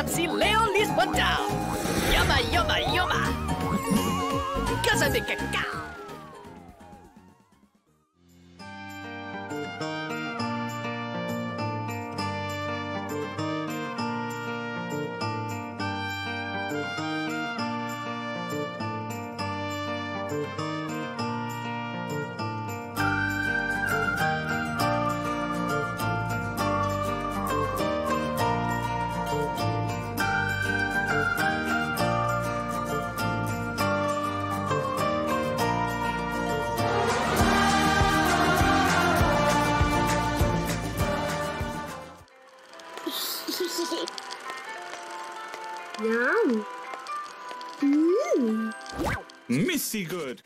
Si Leonis Bandal. Yumma, yumma, yumma. Casa de cacao. Yum. Missy good.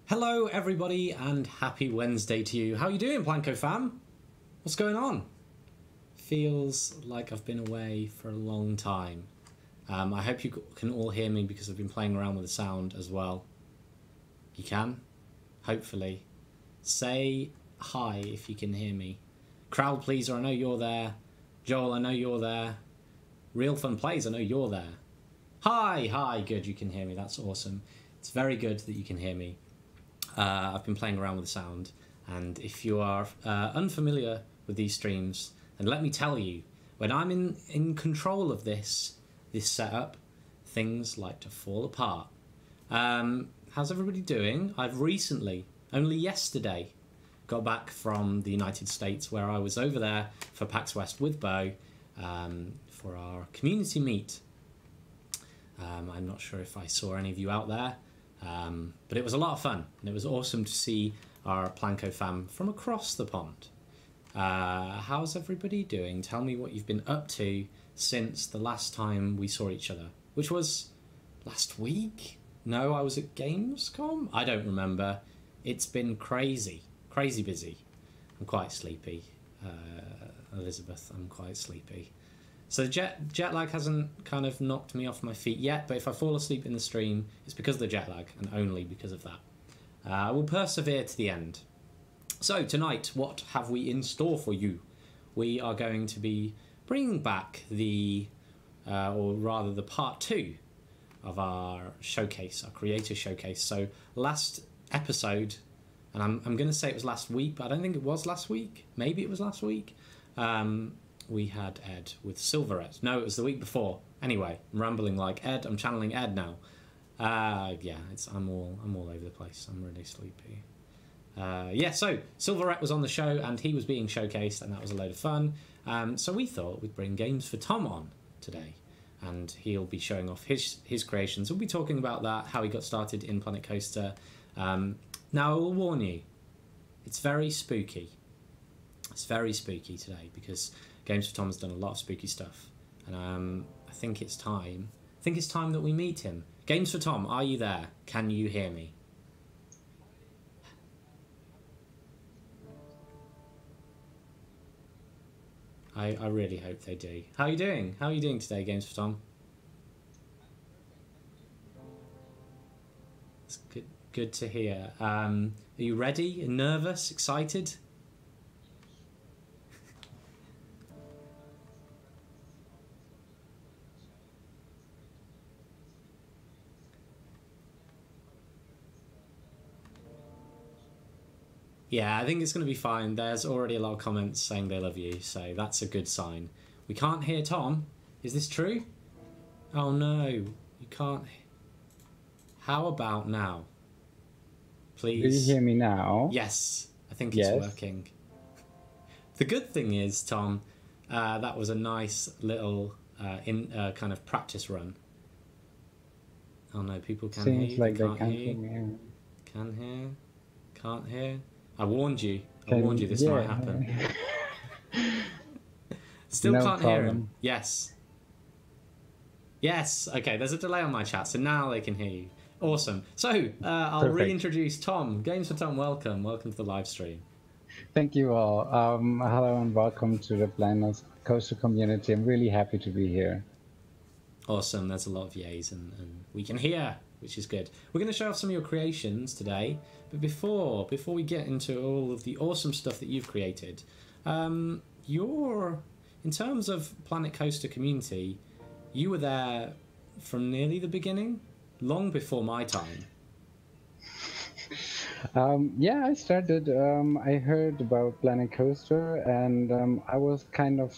Hello everybody and happy Wednesday to you. How you doing, Planko fam? What's going on? Feels like I've been away for a long time. I hope you can all hear me because I've been playing around with the sound as well. You can? Hopefully. Say hi if you can hear me. Crowd pleaser, I know you're there. Joel, I know you're there. Real Fun Plays, I know you're there. Hi, good, you can hear me, that's awesome. It's very good that you can hear me. I've been playing around with the sound, and if you are unfamiliar with these streams, then let me tell you, when I'm in control of this setup, things like to fall apart. How's everybody doing? I've recently, only yesterday, got back from the United States, where I was over there for PAX West with Bo for our community meet. I'm not sure if I saw any of you out there. But it was a lot of fun, and it was awesome to see our Planko fam from across the pond. How's everybody doing? Tell me what you've been up to since the last time we saw each other, which was last week? No, I was at Games4Tom? I don't remember. It's been crazy busy. I'm quite sleepy, Elizabeth, I'm quite sleepy. So jet lag hasn't kind of knocked me off my feet yet, but if I fall asleep in the stream, it's because of the jet lag, and only because of that. I will persevere to the end. So tonight, what have we in store for you? We are going to be bringing back or rather the part 2 of our showcase, our creator showcase. So last episode, and I'm going to say it was last week, but I don't think it was last week. Maybe it was last week. We had Ed with Silverette. No, it was the week before. Anyway, I'm rambling like Ed. I'm channeling Ed now. Yeah, I'm all over the place. I'm really sleepy. Yeah, so Silverette was on the show and he was being showcased, and that was a load of fun. So we thought we'd bring Games4Tom on today, and he'll be showing off his creations. We'll be talking about that, how he got started in Planet Coaster. Now, I will warn you, it's very spooky. It's very spooky today because Games4Tom has done a lot of spooky stuff, and I think it's time. That we meet him. Games4Tom, are you there? Can you hear me? I really hope they do. How are you doing? How are you doing today, Games4Tom? It's good to hear. Are you ready? Nervous? Excited? Yeah, I think it's going to be fine. There's already a lot of comments saying they love you, so that's a good sign. We can't hear Tom. Is this true? Oh no, you can't. How about now? Please. Do you hear me now? Yes, I think it's working. The good thing is, Tom, that was a nice little kind of practice run. Oh no, people can't hear you. Seems like they can't hear hear me. Can hear. Can't hear. I warned you. I warned you this might happen. Still no can't problem. hear him. Yes. Yes. Okay, there's a delay on my chat, so now they can hear you. Awesome. So, I'll reintroduce Tom. Games4Tom, welcome. Welcome to the live stream. Thank you all. Hello and welcome to the Planet Coaster community. I'm really happy to be here. Awesome. There's a lot of yays, and we can hear, which is good. We're going to show off some of your creations today, but before we get into all of the awesome stuff that you've created, in terms of Planet Coaster community, you were there from nearly the beginning, long before my time. Yeah, I started, I heard about Planet Coaster, and I was kind of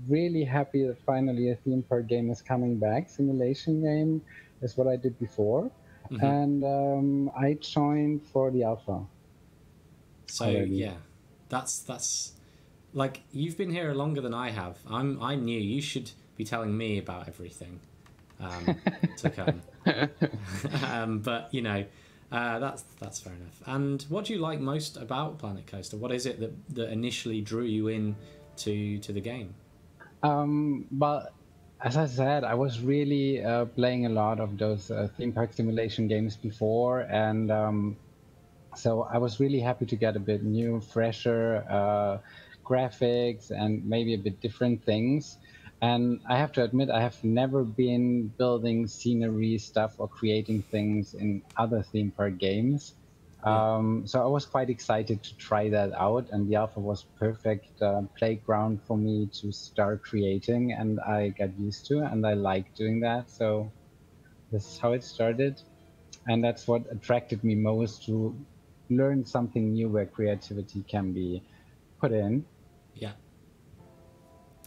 really happy that finally a theme park game is coming back. Simulation game is what I did before. Mm-hmm. And I joined for the alpha. So already. Yeah, that's like, you've been here longer than I have. I'm new. You should be telling me about everything to come. But you know, that's fair enough. And what do you like most about Planet Coaster? What is it that initially drew you in to the game? Well, as I said, I was really playing a lot of those theme park simulation games before, and So I was really happy to get a bit new, fresher graphics and maybe a bit different things. And I have to admit, I have never been building scenery stuff or creating things in other theme park games. Yeah. So I was quite excited to try that out, and the alpha was perfect playground for me to start creating, and I got used to, and I like doing that. So this is how it started, and that's what attracted me most to learn something new where creativity can be put in. Yeah.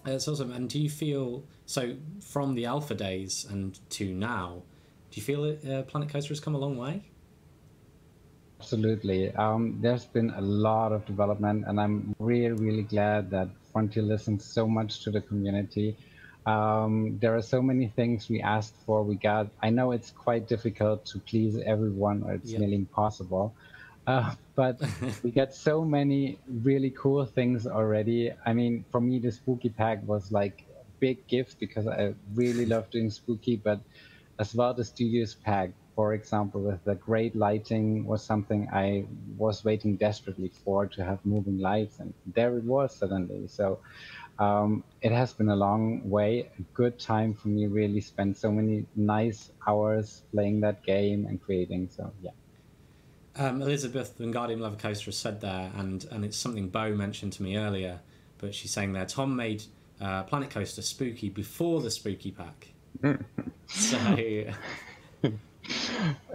It's awesome. And do you feel, so from the alpha days and to now, do you feel Planet Coaster has come a long way? Absolutely. There's been a lot of development, and I'm really glad that Frontier listens so much to the community. There are so many things we asked for, we got. I know it's quite difficult to please everyone, or it's Yep. nearly impossible. But we got so many really cool things already. I mean, for me, the spooky pack was like a big gift because I really love doing spooky, but as well the studios pack, for example, with the great lighting was something I was waiting desperately for, to have moving lights, and there it was suddenly. So it has been a long way, a good time for me, really spent so many nice hours playing that game and creating. So yeah. Elizabeth and Guardian Level Coaster has said there, and it's something Bo mentioned to me earlier, but she's saying there, Tom made Planet Coaster spooky before the spooky pack. So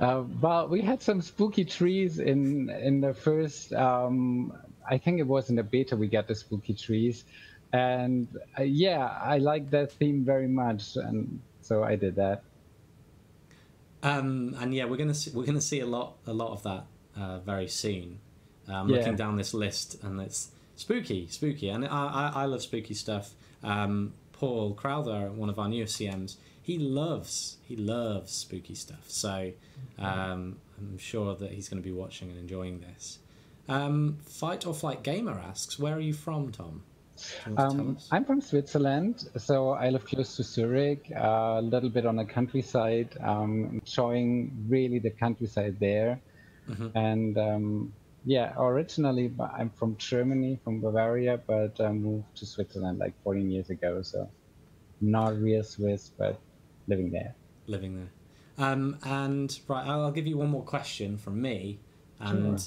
well, we had some spooky trees in the first. I think it was in the beta we got the spooky trees, and yeah, I like that theme very much, and so I did that. and yeah, we're gonna see a lot of that very soon. Yeah. Looking down this list, and it's spooky, and I love spooky stuff. Paul Crowther, one of our newest CMs, he loves spooky stuff. So I'm sure that he's going to be watching and enjoying this. Fight or Flight Gamer asks, where are you from, Tom? Do you want to tell us? I'm from Switzerland, so I live close to Zurich, a little bit on the countryside, enjoying really the countryside there. And yeah, originally I'm from Germany, from Bavaria, but moved to Switzerland like 14 years ago. So not real Swiss, but living there. Living there. And right, I'll give you one more question from me, and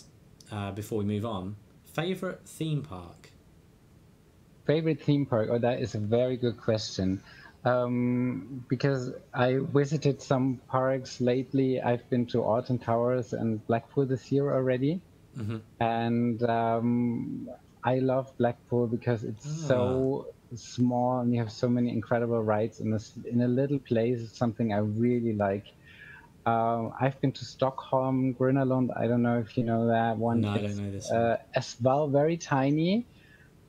before we move on, favorite theme park? Favorite theme park? Oh, that is a very good question. Because I visited some parks lately. I've been to Alton Towers and Blackpool this year already. And I love Blackpool because it's so small and you have so many incredible rides in a little place. It's something I really like. I've been to Stockholm, Grönalund. I don't know if you know that one. No, I don't know this one. As well, very tiny,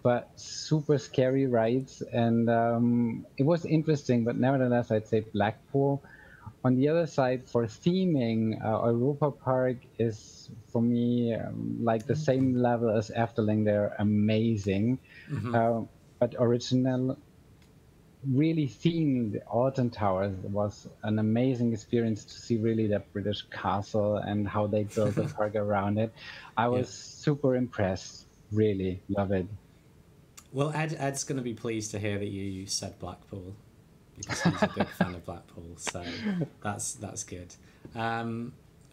but super scary rides. And it was interesting, but nevertheless, I'd say Blackpool. On the other side, for theming, Europa Park is, for me, like the same level as Efteling. They're amazing. But original, really themed Alton Towers was an amazing experience to see really that British castle and how they built the park around it. I was super impressed. Really love it. Well, Ed's going to be pleased to hear that you said Blackpool, because he's a big fan of Blackpool. So that's good.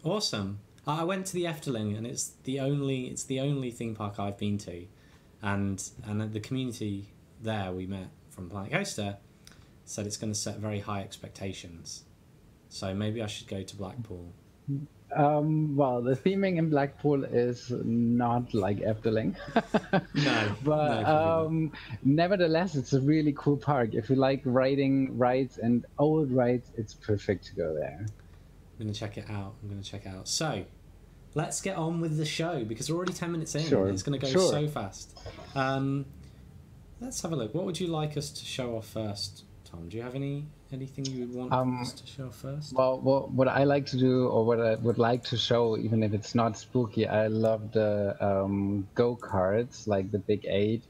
Awesome. I went to the Efteling, and it's the only theme park I've been to, and the community there we met from Planet Coaster said it's going to set very high expectations. So maybe I should go to Blackpool. Well, the theming in Blackpool is not like Efteling. No. But nevertheless, it's a really cool park. If you like riding rides and old rides, it's perfect to go there. I'm going to check it out. So, let's get on with the show, because we're already 10 minutes in. Sure. It's going to go so fast. Let's have a look. What would you like us to show off first, Tom? Do you have anything you would want us to show off first? Well, what I like to do, or what I would like to show, even if it's not spooky, I love the go-karts, like the Big 8.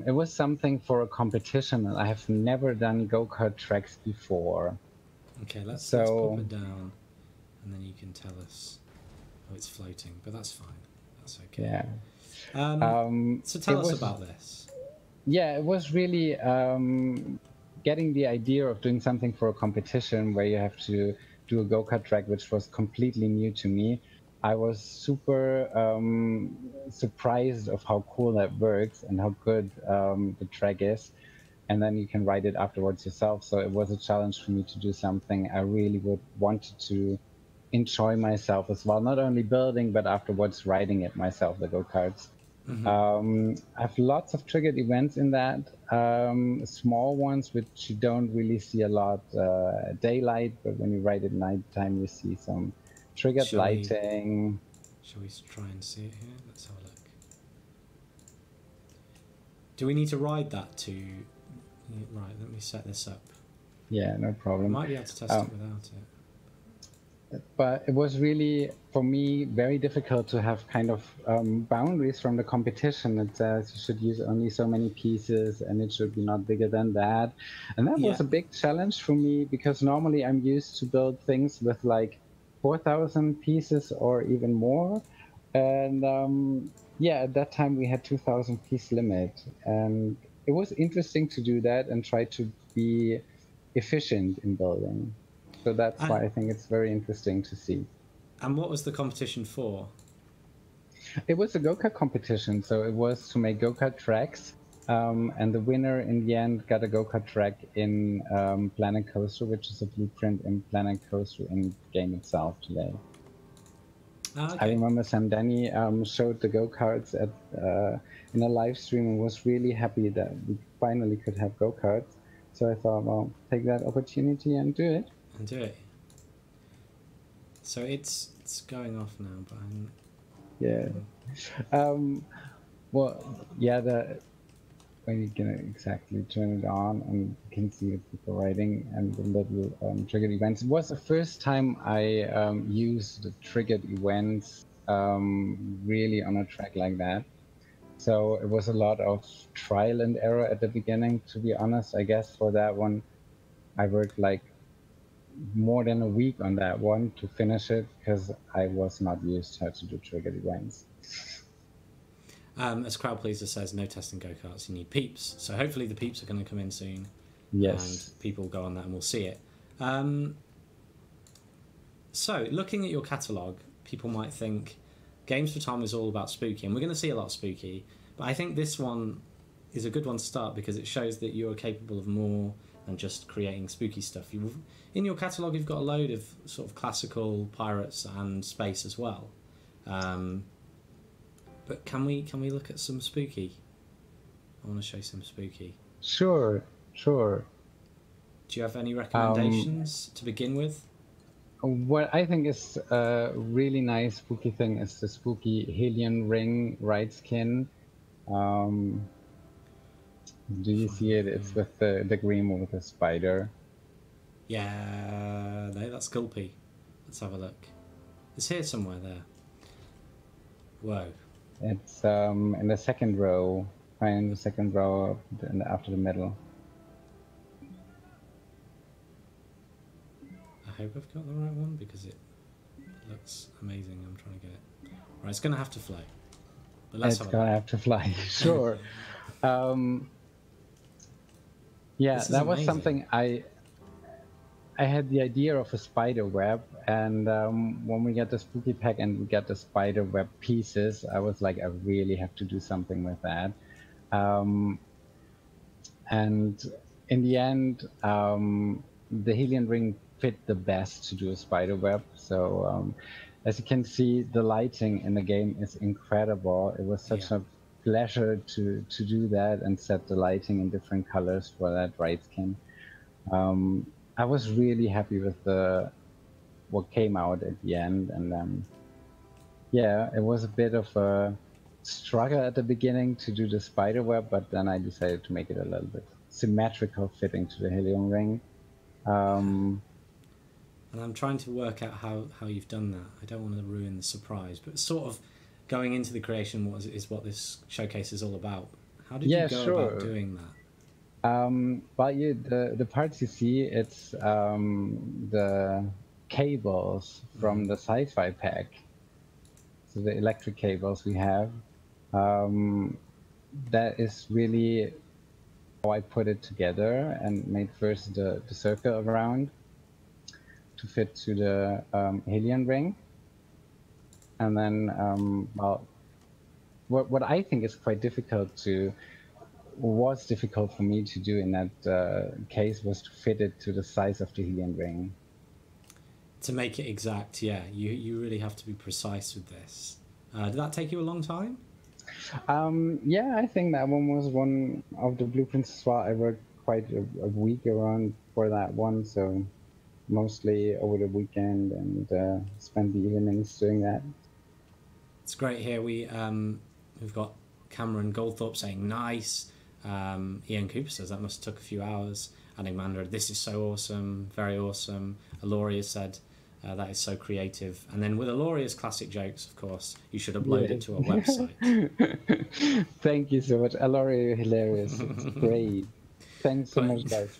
It was something for a competition, and I have never done go-kart tracks before. Okay, let's pop it down, and then you can tell us Oh, it's floating, but that's fine. That's okay. Yeah. So tell us about this. Yeah, it was really getting the idea of doing something for a competition where you have to do a go-kart track, which was completely new to me. I was super surprised of how cool that works and how good the track is. And then you can ride it afterwards yourself. So it was a challenge for me to do something I really would wanted to enjoy myself as well, not only building, but afterwards riding it myself, the go-karts. I have lots of triggered events in that, small ones which you don't really see a lot daylight, but when you ride at nighttime, you see some triggered lighting. Shall we try and see it here? Let's have a look. Do we need to ride that to... Right, let me set this up. Yeah, no problem. We might be able to test it without it. But it was really, for me, very difficult to have kind of boundaries from the competition. It says you should use only so many pieces and it should be not bigger than that. And that was a big challenge for me because normally I'm used to build things with like 4,000 pieces or even more. And yeah, at that time we had 2,000 piece limit. And it was interesting to do that and try to be efficient in building. So that's why I think it's very interesting to see. And what was the competition for? It was a go-kart competition, so it was to make go-kart tracks, and the winner in the end got a go-kart track in Planet Coaster, which is a blueprint in Planet Coaster in the game itself today. Okay. I remember Sam Danny showed the go-karts at in a live stream and was really happy that we finally could have go-karts. So I thought, well, take that opportunity and do it. And do it. So it's going off now, but yeah. Well, yeah. When you can exactly turn it on, and you can see the people riding and the little triggered events. It was the first time I used the triggered events really on a track like that. So it was a lot of trial and error at the beginning. To be honest, I guess for that one, I worked like more than a week on that one to finish it because I was not used how to do triggered events. As Crowd Pleaser says, no testing go-karts, you need peeps. So hopefully the peeps are going to come in soon. Yes. And people will go on that and we'll see it. So looking at your catalogue, people might think Games4Tom is all about spooky, and we're going to see a lot of spooky, but I think this one is a good one to start because it shows that you're capable of more than just creating spooky stuff. In your catalogue, you've got a load of sort of classical pirates and space as well. But can we look at some spooky? I want to show some spooky. Sure. Do you have any recommendations to begin with? What I think is a really nice spooky thing is the spooky Helium Ring ride skin. Do you see it? It's with the green one with the spider. Yeah, no, that's Gulpy. Let's have a look. It's here somewhere there. Whoa. It's in the second row. Find the second row after the middle. I hope I've got the right one because it looks amazing. I'm trying to get it. Right, it's going to have to fly. But let's it's going to have to fly, sure. Yeah, that was something I had the idea of a spider web, and when we get the spooky pack and we get the spider web pieces, I was like, I really have to do something with that. And in the end, the Helium Ring fit the best to do a spider web. So as you can see, the lighting in the game is incredible. It was such a pleasure to do that and set the lighting in different colors for that ride skin. I was really happy with what came out at the end, and yeah, it was a bit of a struggle at the beginning to do the spider web, but then I decided to make it a little bit symmetrical fitting to the Helium Ring. And I'm trying to work out how you've done that. I don't want to ruin the surprise, but sort of going into the creation is what this showcase is all about. How did you go about doing that? Well, the parts you see, it's the cables from the Sci-fi pack. so the electric cables we have. That is really how I put it together and made first the circle around to fit to the helium ring. And then, well, what I think is quite difficult to, was difficult for me to do in that case was to fit it to the size of the helium ring. To make it exact, yeah, you really have to be precise with this. Did that take you a long time? Yeah, I think that one was one of the blueprints as well. I worked quite a week around for that one, so mostly over the weekend and spent the evenings doing that. It's great here. We've got Cameron Goldthorpe saying nice. Ian Cooper says that must have took a few hours. Adding Mandra, this is so awesome, very awesome. Aloria said that is so creative. And then with Aloria's classic jokes, of course, you should upload it to our website. Thank you so much. Aloria, you're hilarious. It's great. Thanks so much, guys.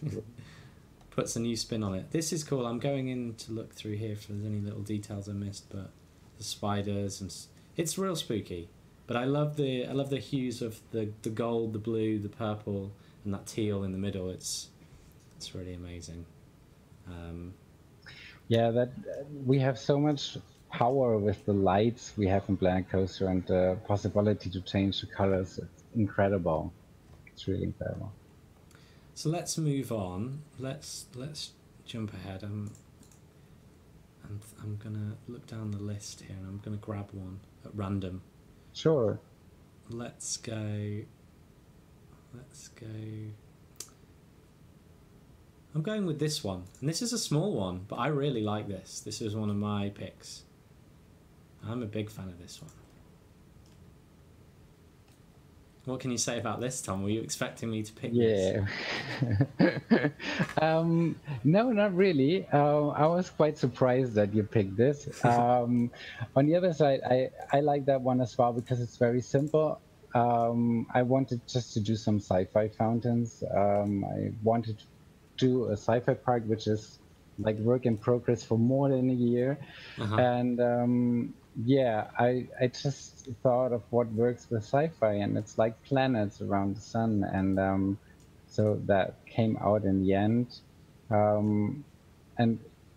Puts a new spin on it. This is cool. I'm going in to look through here if there's any little details I missed, but the spiders and it's real spooky. But I love the hues of the gold, the blue, the purple, and that teal in the middle. It's really amazing. Yeah, that we have so much power with the lights we have in Planet Coaster and the possibility to change the colors. It's incredible. It's really incredible. So let's move on. Let's jump ahead. I'm gonna look down the list here and I'm gonna grab one at random. Sure. Let's go. I'm going with this one, and this is a small one, but I really like this. This is one of my picks. I'm a big fan of this one. What can you say about this, Tom? Were you expecting me to pick this? No, not really. I was quite surprised that you picked this. On the other side, I like that one as well because it's very simple. I wanted just to do some sci-fi fountains. I wanted to do a sci-fi park, which is like work in progress for more than a year. And yeah, I just thought of what works with sci-fi, and it's like planets around the sun, and so that came out in the end. And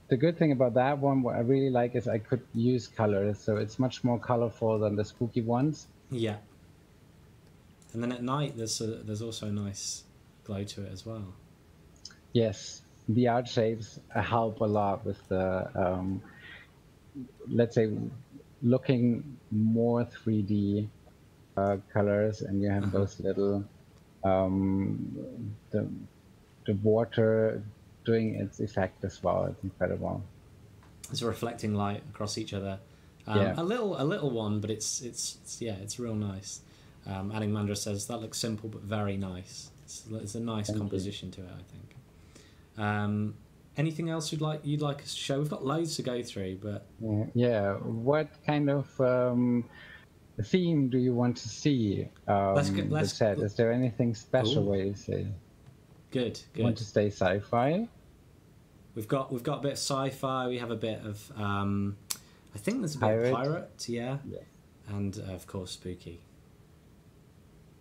the good thing about that one, what I really like, is I could use colors, so it's much more colorful than the spooky ones. Yeah. And then at night, there's also a nice glow to it as well. Yes, the art shapes help a lot with the, let's say, looking more 3D colors, and you have those little, the water doing its effect as well. It's incredible. It's a reflecting light across each other. Yeah. A little one, but it's real nice. Adding Mandra says that looks simple but very nice. It's a nice composition to it, I think. Anything else you'd like us to show? We've got loads to go through, but yeah. What kind of theme do you want to see? The chat. Is there anything special where you say? Good. Want to stay sci-fi? We've got a bit of sci-fi. We have a bit of I think there's a bit of pirate, yeah. And of course spooky.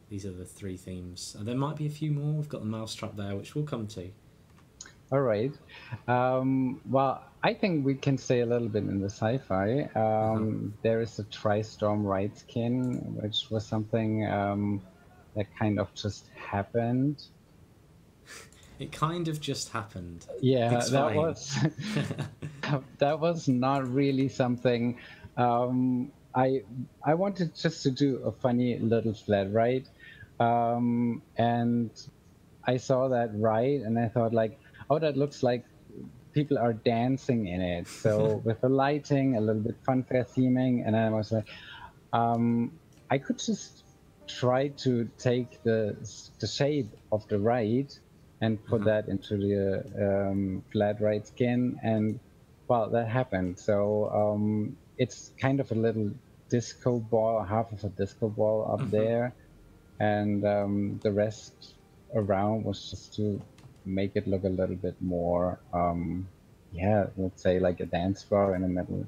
These are the three themes. There might be a few more. We've got the mousetrap there, which we'll come to. All right. Well, I think we can stay a little bit in the sci-fi. There is a Tri-Storm ride skin, which was something that kind of just happened. It kind of just happened. Yeah, that was not really something. I wanted just to do a funny little flat ride, and I saw that ride and I thought like, oh, that looks like people are dancing in it. So with the lighting, a little bit funfair theming, and then I was like, I could just try to take the shape of the ride and put that into the flat ride skin, and well, that happened. So it's kind of a little disco ball, half of a disco ball up there, and the rest around was just to make it look a little bit more, yeah, let's say like a dance floor in the middle.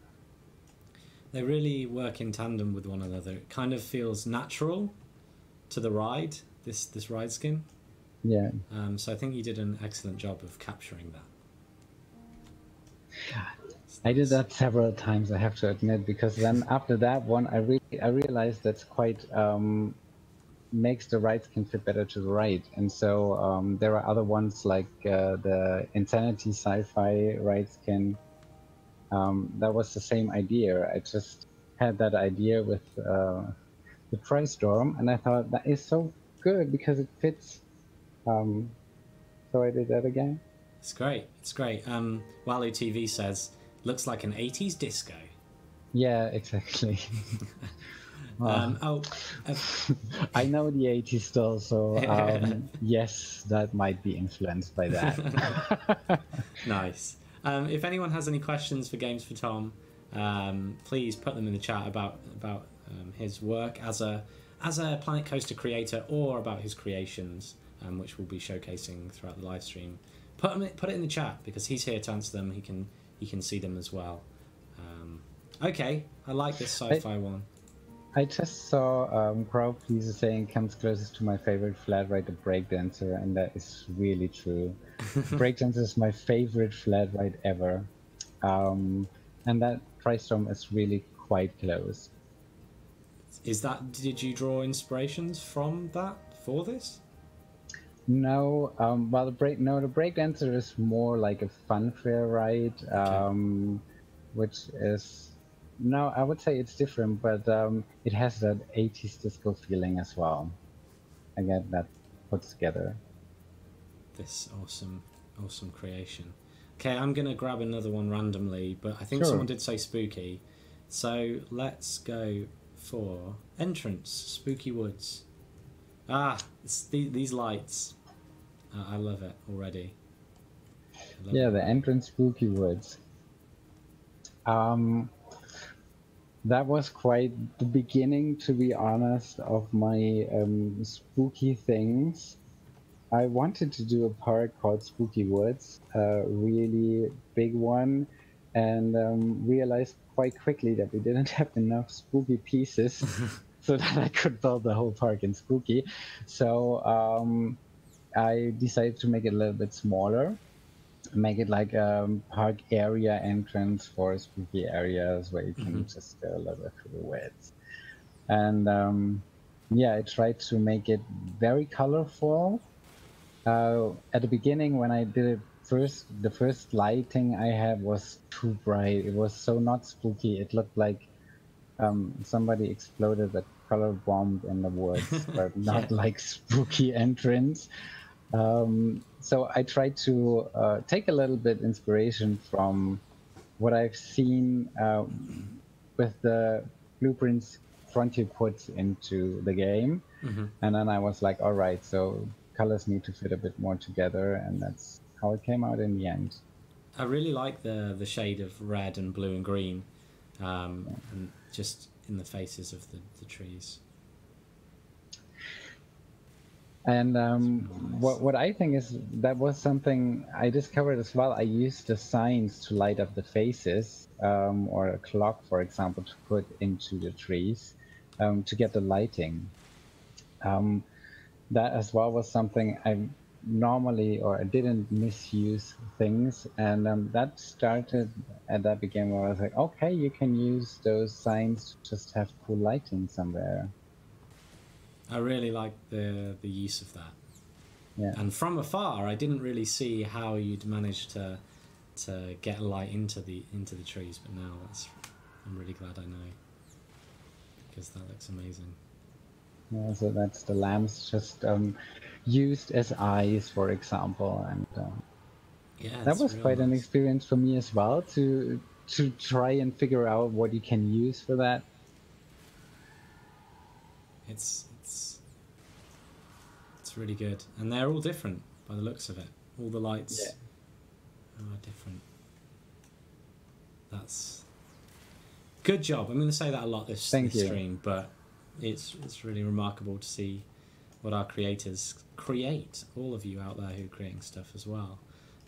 They really work in tandem with one another. It kind of feels natural to the ride, this ride skin. Yeah. So I think you did an excellent job of capturing that. I did that several times, I have to admit, because then after that one, I realized that's quite makes the ride skin fit better to the ride, and so there are other ones like the Insanity Sci-fi ride skin. That was the same idea. I just had that idea with the TriStorm, and I thought that is so good because it fits. So I did that again. It's great. It's great. Walu TV says, looks like an 80s disco. Yeah, exactly. I know the 80s still, so yes, that might be influenced by that. Nice. If anyone has any questions for Games4Tom, please put them in the chat about his work as a Planet Coaster creator, or about his creations, which we'll be showcasing throughout the live stream. Put it in the chat, because he's here to answer them. He can see them as well. Okay, I like this sci-fi one. I just saw Crowd Pleaser saying comes closest to my favorite flat ride, the Breakdancer, and that is really true. Breakdancer is my favorite flat ride ever, and that TriStorm is really quite close. Did you draw inspirations from that for this? No, well, the Breakdancer is more like a funfair ride, which is. No, I would say it's different, but it has that 80s disco feeling as well. I get that put together. This awesome creation. Okay, I'm going to grab another one randomly, but I think someone did say spooky. So let's go for entrance, Spooky Woods. It's these lights. I love it already. The entrance, Spooky Woods. That was quite the beginning, to be honest, of my spooky things. I wanted to do a park called Spooky Woods, a really big one, and realized quite quickly that we didn't have enough spooky pieces so that I could build the whole park in spooky. So I decided to make it a little bit smaller. Make it like a park area entrance for spooky areas where you can just go a little bit through the woods. And I tried to make it very colorful. At the beginning, when I did it the first lighting I had was too bright. It was so not spooky. It looked like somebody exploded a color bomb in the woods, but not like spooky entrance. So I tried to take a little bit inspiration from what I've seen with the blueprints Frontier puts into the game. And then I was like, all right, so colors need to fit a bit more together, and that's how it came out in the end. I really like the shade of red and blue and green, and just in the faces of the trees. And what I think is that was something I discovered as well. I used the signs to light up the faces, or a clock, for example, to put into the trees to get the lighting. That as well was something I normally or I didn't misuse things, and that started at that beginning where I was like, okay, you can use those signs to just have cool lighting somewhere. I really like the use of that. Yeah. And from afar, I didn't really see how you'd managed to get light into the trees, but now I'm really glad I know, because that looks amazing. Yeah, so that's the lamps just used as eyes, for example, and that was quite an experience for me as well to try and figure out what you can use for that. It's really good, and they're all different by the looks of it. All the lights are different. That's good job. I'm going to say that a lot this stream, but it's really remarkable to see what our creators create. All of you out there who are creating stuff as well.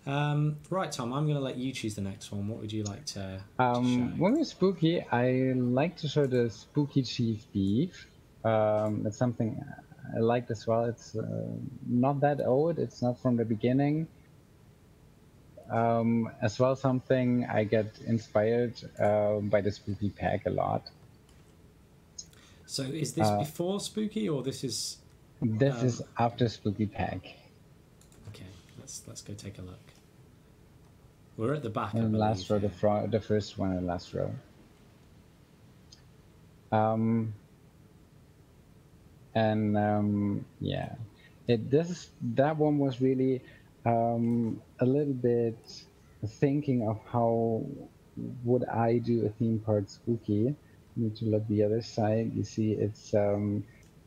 Right, Tom, I'm going to let you choose the next one. What would you like to show? When we're spooky, I like to show the spooky chief beef. It's something I liked as well. It's not that old. It's not from the beginning. As well, something I get inspired by the spooky pack a lot. So is this before spooky, or this is? This is after spooky pack. Okay, let's go take a look. We're at the back. In the last row, the first one in the last row. Yeah, that one was really a little bit thinking of how would I do a theme park spooky. You need to look the other side. You see, it's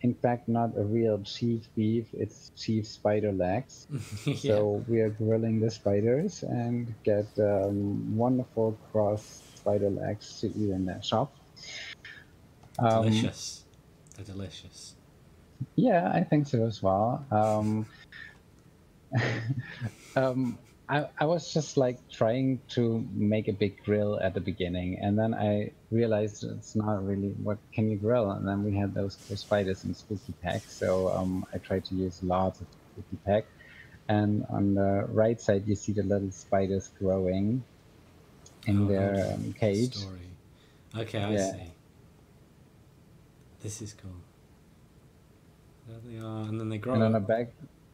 in fact not a real chief beef. It's chief spider legs. Yeah. So we are grilling the spiders and get wonderful cross spider legs to eat in that shop. Delicious. They're delicious. Yeah, I think so as well. I was just like trying to make a big grill at the beginning, and then I realized it's not really what can you grill. And then we had those spiders in spooky pack, so I tried to use lots of spooky pack. And on the right side, you see the little spiders growing in their cage. Story. Okay, I see. This is cool. There they are, and then they grow. And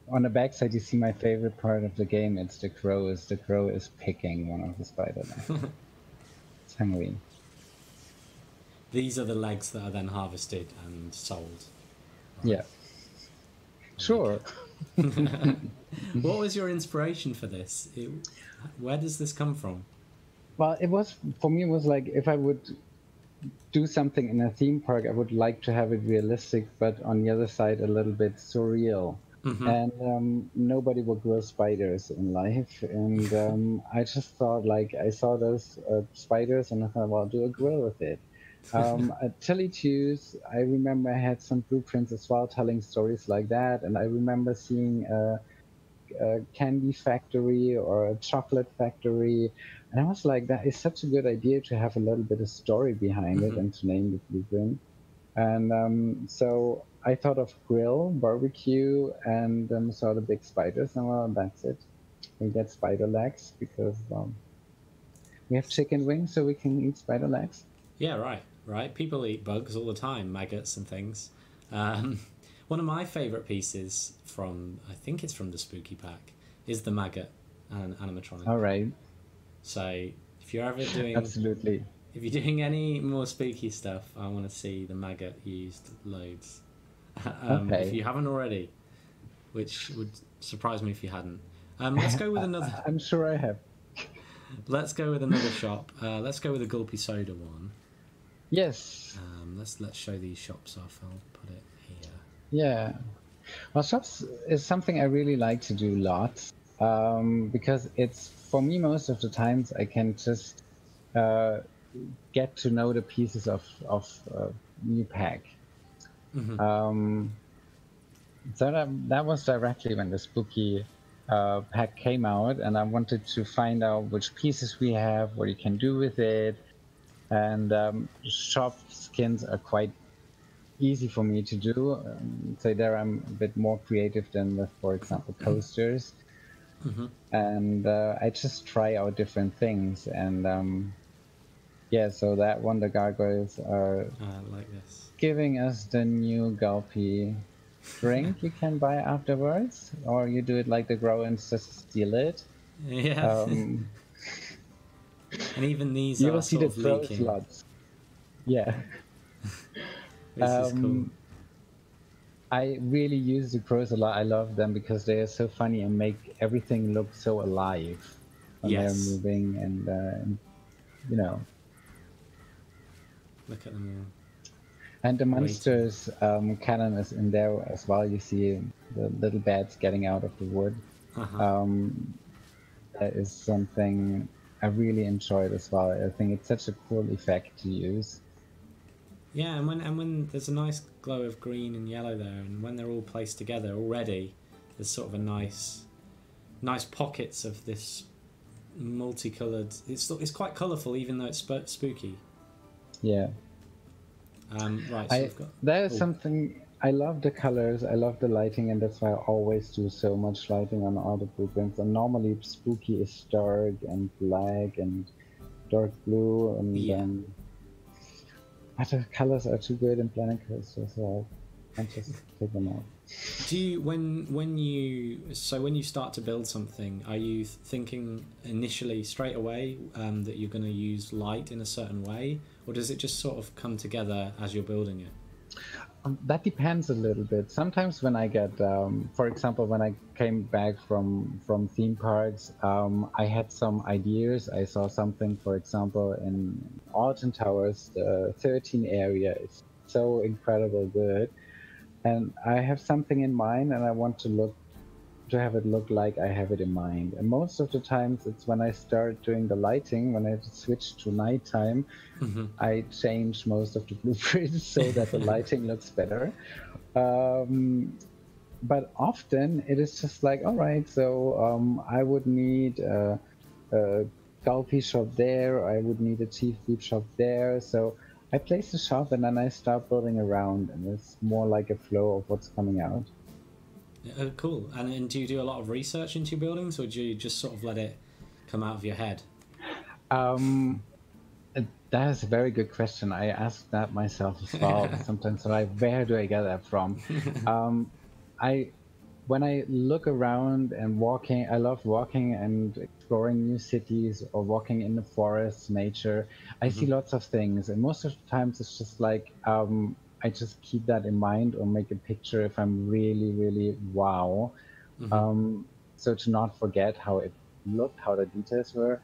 on the back side, you see my favorite part of the game. It's the crow. The crow is picking one of the spider legs. It's hungry. These are the legs that are then harvested and sold. Right? Yeah. Sure. What was your inspiration for this? Where does this come from? Well, for me, it was like if I would do something in a theme park, I would like to have it realistic, but on the other side, a little bit surreal. Mm-hmm. And nobody will grill spiders in life. And I just thought, like, I saw those spiders and I thought, well, I'll do a grill with it. At Chili Chews, I remember I had some blueprints as well telling stories like that. And I remember seeing a candy factory or a chocolate factory. And I was like, that is such a good idea to have a little bit of story behind it and to name the blueprint. And so I thought of grill, barbecue, and saw the big spiders. And well, that's it. We get spider legs because we have chicken wings, so we can eat spider legs. Yeah, right. People eat bugs all the time, maggots and things. One of my favourite pieces from, I think it's from the Spooky Pack, is the maggot and animatronic. All right. So if you're ever doing... Absolutely. If you're doing any more spooky stuff, I want to see the maggot used loads. Okay. If you haven't already, which would surprise me if you hadn't. Let's go with another... I'm sure I have. Let's go with another shop. Let's go with a Gulpy Soda one. Yes. Let's show these shops off. I'll put it here. Yeah. Well, shops is something I really like to do lots because it's, for me, most of the times I can just get to know the pieces of new pack. Mm-hmm. So that was directly when the Spooky pack came out, and I wanted to find out which pieces we have, what you can do with it. And shop skins are quite easy for me to do. So there I'm a bit more creative than with, for example, coasters. Mm-hmm. And I just try out different things. And yeah, so that one, the gargoyles are like this. Giving us the new Gulpy drink you can buy afterwards. Or you do it like the grow and just steal it. Yeah. And even these you are will see sort the of throw leaking. slots. Yeah. This is cool. I really use the crows a lot. I love them because they are so funny and make everything look so alive when they're moving and you know. Look at them all. And the monsters cannon is in there as well. You see the little bats getting out of the wood. Uh-huh. That is something I really enjoyed as well. I think it's such a cool effect to use. Yeah, and when there's a nice glow of green and yellow there, and when they're all placed together already, there's sort of a nice nice pockets of this multicolored. It's quite colourful, even though it's spooky. Yeah. Right. So we've got. There's something. I love the colors. I love the lighting, and that's why I always do so much lighting on all the blueprints. And normally, spooky is dark and black and dark blue, and other colors are too good in Planet Coaster, so I can't just take them out. Do you when you start to build something, are you thinking initially straight away that you're going to use light in a certain way, or does it just sort of come together as you're building it? That depends a little bit. Sometimes when I get, for example, when I came back from theme parks, I had some ideas. I saw something, for example, in Alton Towers, the 13 area is so incredible good. And I have something in mind, and I want to have it look like I have it in mind. And most of the times, it's when I start doing the lighting, when I switch to nighttime, I change most of the blueprints so that the lighting looks better. But often it is just like, all right, so I would need a Gulpy shop there, I would need a Chief Deep shop there. So I place the shop and then I start building around, and it's more like a flow of what's coming out. Oh, cool. And do you do a lot of research into your buildings, or do you just sort of let it come out of your head? That is a very good question. I ask that myself as well sometimes. So where do I get that from? When I look around and walking, I love walking and exploring new cities or walking in the forest, nature. I see lots of things, and most of the times it's just like I just keep that in mind or make a picture if I'm really, really wow. So to not forget how it looked, how the details were.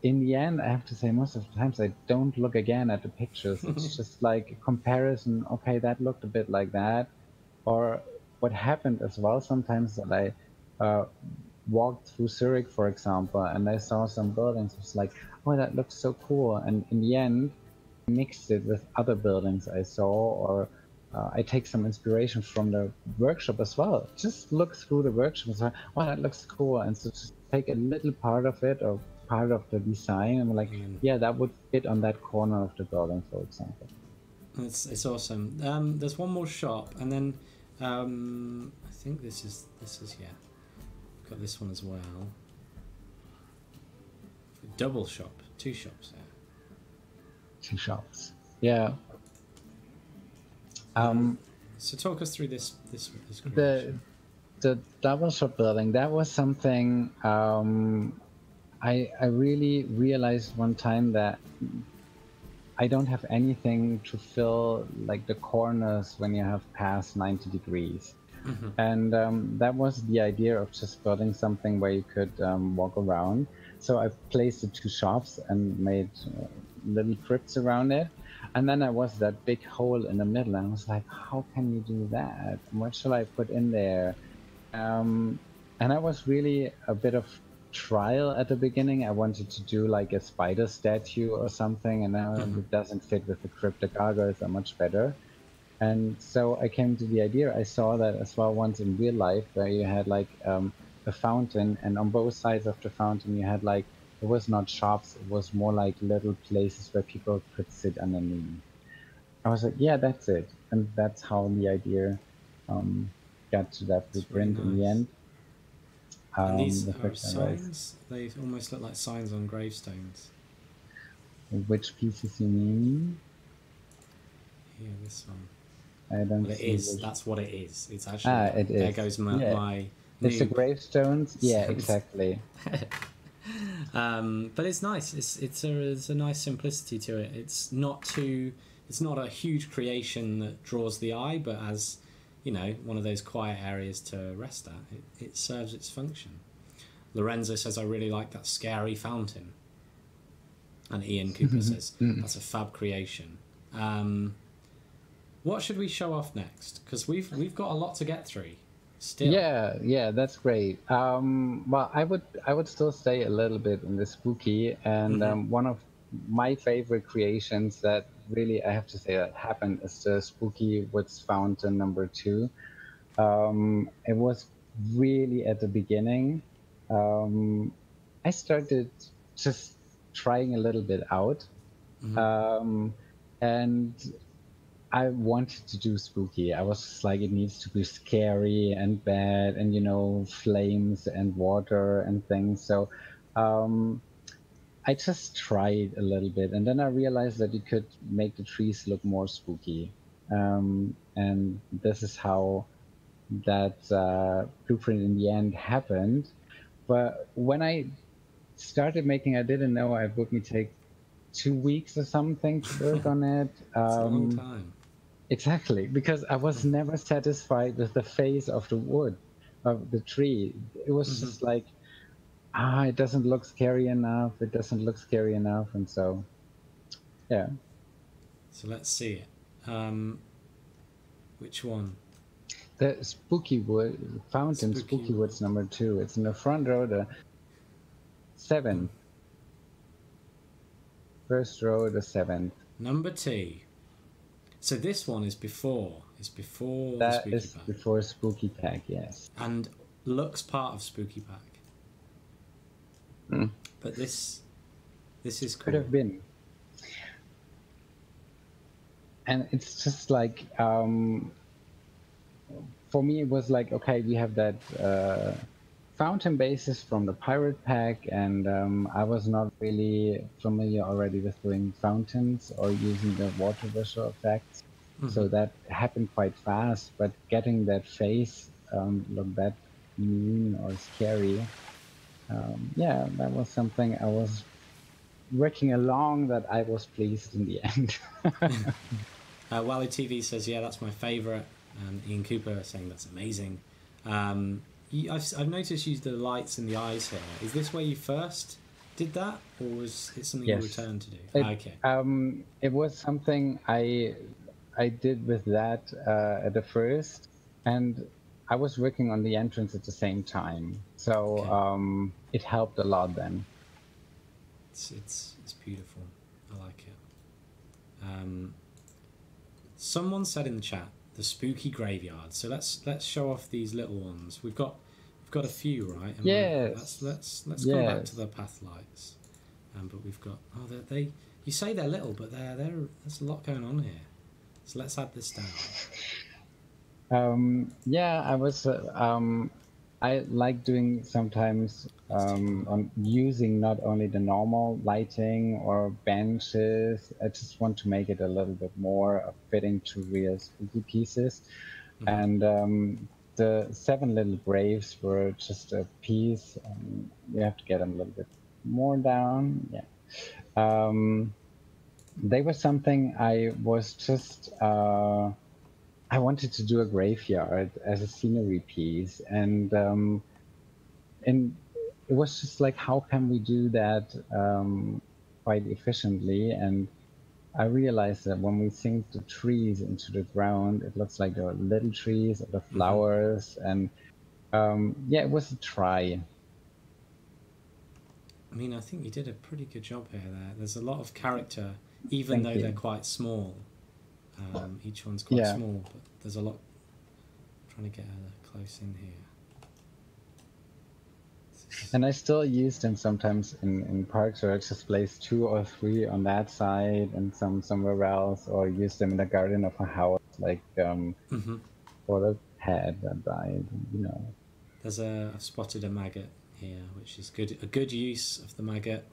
In the end, I have to say most of the times I don't look again at the pictures. It's just like a comparison. Okay, that looked a bit like that. Or what happened as well sometimes that I walked through Zurich, for example, and I saw some buildings. It was like, oh, that looks so cool. And in the end, I mixed it with other buildings I saw, or I take some inspiration from the workshop as well. Just look through the workshop and say, oh, that looks cool. And so just take a little part of it or part of the design and like, yeah, that would fit on that corner of the building, for example. It's awesome. There's one more shop, and then I think this is yeah. Got this one as well. Double shop, 2 shops there. 2 shops. Yeah. So talk us through this the double shop building. That was something I really realized one time that I don't have anything to fill like the corners when you have past 90 degrees. And that was the idea of just building something where you could walk around. So I placed the 2 shops and made little crypts around it. And then there was that big hole in the middle, and I was like, how can you do that? What shall I put in there? And that was really a bit of trial at the beginning. I wanted to do like a spider statue or something, and now it doesn't fit with the crypt. The gargoyles are much better. And so I came to the idea, I saw that as well once in real life, where you had like a fountain, and on both sides of the fountain you had like, it was not shops, it was more like little places where people could sit underneath. I was like, yeah, that's it. And that's how the idea got to that blueprint in the end. And these are signs? They almost look like signs on gravestones. Which pieces you mean? Yeah, this one. I don't well, it is. Which... That's what it is. It's actually. It there is. Goes my it's the gravestones. Yeah, exactly. But it's nice. It's a nice simplicity to it. It's not a huge creation that draws the eye, but as you know, one of those quiet areas to rest at. It serves its function. Lorenzo says, I really like that scary fountain. And Ian Cooper says, that's a fab creation. What should we show off next? Because we've got a lot to get through still. Yeah, that's great. Well, I would still stay a little bit in the spooky, and one of my favorite creations that really I have to say that happened is the Spooky Woods Fountain number 2. It was really at the beginning. I started just trying a little bit out. And I wanted to do spooky. I was just like, it needs to be scary and bad and, you know, flames and water and things. So I just tried a little bit. And then I realized that you could make the trees look more spooky. And this is how that blueprint in the end happened. But when I started making, I didn't know it would me take 2 weeks or something to work on it. It's a long time. Exactly, because I was never satisfied with the face of the wood, of the tree. It was just like, it doesn't look scary enough. It doesn't look scary enough. And so, yeah. So let's see it. Which one? The spooky wood, fountain, spooky woods number 2. It's in the front row, the 7th. First row, the 7th. Number 2. So this one is before. It's before that the Spooky is Pack. Before Spooky Pack, yes. And looks part of Spooky Pack. But this is cool. Could have been. And it's just like, for me, it was like, okay, we have that fountain basis from the Pirate Pack, and I was not really familiar already with doing fountains or using the water visual effects. So that happened quite fast, but getting that face look that mean or scary, yeah, that was something I was working along that I was pleased in the end. Wally TV says, yeah, that's my favourite. And Ian Cooper saying that's amazing. I've noticed you used the lights in the eyes here. Is this where you first did that, or was it something you returned to do? Okay. It was something I did with that at the first, and I was working on the entrance at the same time, so it helped a lot then. It's beautiful. I like it. Someone said in the chat, the spooky graveyard. So let's show off these little ones. We've got a few, right? Yes. Let's go back to the path lights. But we've got they. You say they're little, but there's a lot going on here. So let's add this down. Yeah, I was. I like doing sometimes on using not only the normal lighting or benches. I just want to make it a little bit more fitting to real spooky pieces. And the 7 little graves were just a piece. You have to get them a little bit more down. Yeah. They were something I was just. I wanted to do a graveyard as a scenery piece, and it was just like, how can we do that quite efficiently? And I realized that when we sink the trees into the ground, it looks like the little trees or the flowers, and yeah, it was a try. I mean, I think you did a pretty good job here. There's a lot of character, even though they're quite small. Each one's quite small, but there's a lot. I'm trying to get close in here. And I still use them sometimes in parks where I just place 2 or 3 on that side and somewhere else, or use them in the garden of a house, like for the pet that died, you know. I've spotted a maggot here, which is good. A good use of the maggot.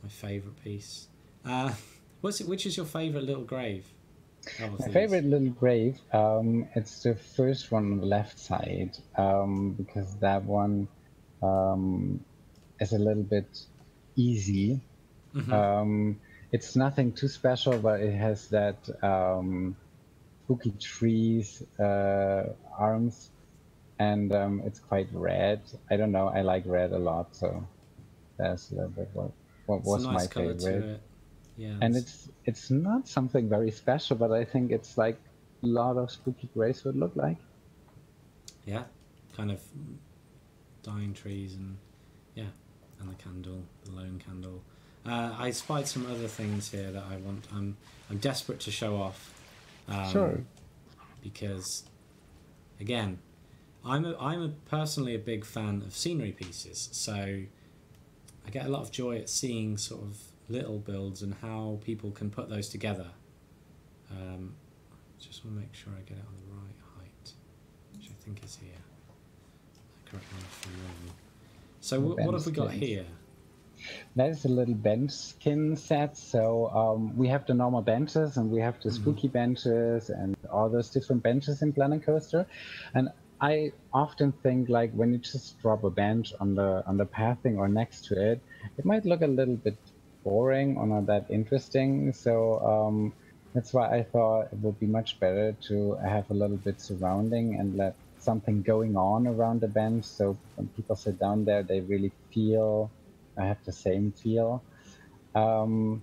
My favourite piece. Which is your favourite little grave? My favorite little grave, it's the first one on the left side, because that one is a little bit easy. It's nothing too special, but it has that spooky trees arms, and it's quite red. I don't know, I like red a lot, so that's a little bit what was my favorite. Yeah, and it's not something very special, but I think it's like a lot of spooky graves would look like. Yeah, kind of dying trees and and the candle, the lone candle. I spied some other things here that I want. I'm desperate to show off. Sure. Because, again, I'm personally a big fan of scenery pieces, so I get a lot of joy at seeing sort of little builds and how people can put those together. Just want to make sure I get it on the right height, which I think is here. Correct me if I'm wrong. So what have we got here? That is a little bench skin set. So we have the normal benches and we have the spooky benches and all those different benches in Planet Coaster. And I often think like when you just drop a bench on the pathing or next to it, it might look a little bit boring or not that interesting. So that's why I thought it would be much better to have a little bit surrounding and let something going on around the bench. So when people sit down there, they really feel, I have the same feel. One